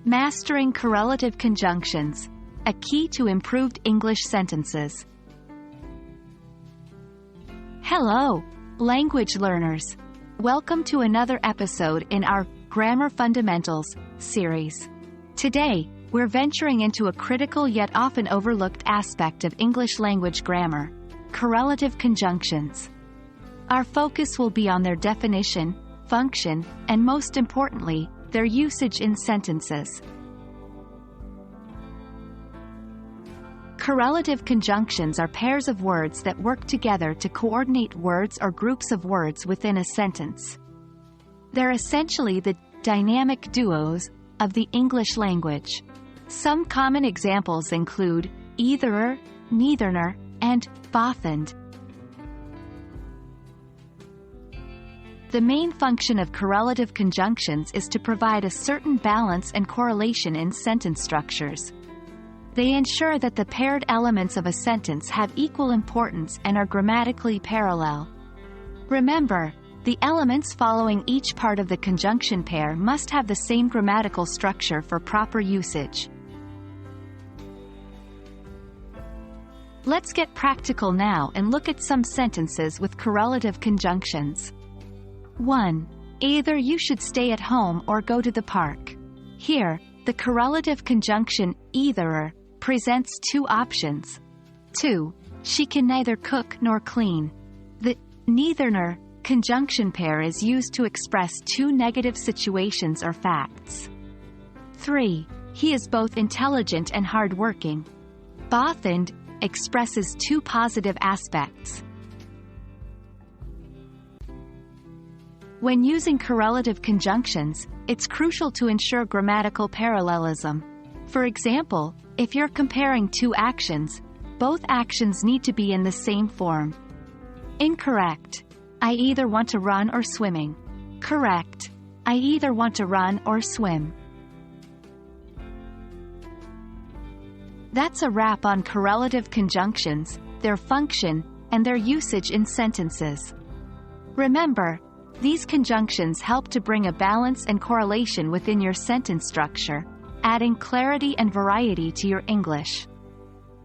Mastering correlative conjunctions, a key to improved English sentences. Hello, language learners. Welcome to another episode in our Grammar Fundamentals series. Today, we're venturing into a critical yet often overlooked aspect of English language grammar, correlative conjunctions. Our focus will be on their definition, function, and most importantly, their usage in sentences. Correlative conjunctions are pairs of words that work together to coordinate words or groups of words within a sentence. They're essentially the dynamic duos of the English language. Some common examples include eitherer, neitherner, and both/and. The main function of correlative conjunctions is to provide a certain balance and correlation in sentence structures. They ensure that the paired elements of a sentence have equal importance and are grammatically parallel. Remember, the elements following each part of the conjunction pair must have the same grammatical structure for proper usage. Let's get practical now and look at some sentences with correlative conjunctions. 1. Either you should stay at home or go to the park. Here, the correlative conjunction eitherer presents two options. 2. She can neither cook nor clean. The neitherner conjunction pair is used to express two negative situations or facts. 3. He is both intelligent and hardworking. Both/and expresses two positive aspects. When using correlative conjunctions, it's crucial to ensure grammatical parallelism. For example, if you're comparing two actions, both actions need to be in the same form. Incorrect. I either want to run or swimming. Correct. I either want to run or swim. That's a wrap on correlative conjunctions, their function, and their usage in sentences. Remember, these conjunctions help to bring a balance and correlation within your sentence structure, adding clarity and variety to your English.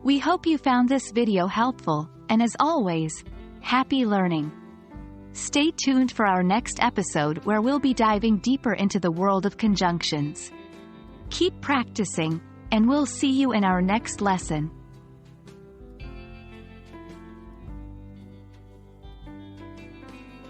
We hope you found this video helpful, and as always, happy learning. Stay tuned for our next episode where we'll be diving deeper into the world of conjunctions. Keep practicing, and we'll see you in our next lesson.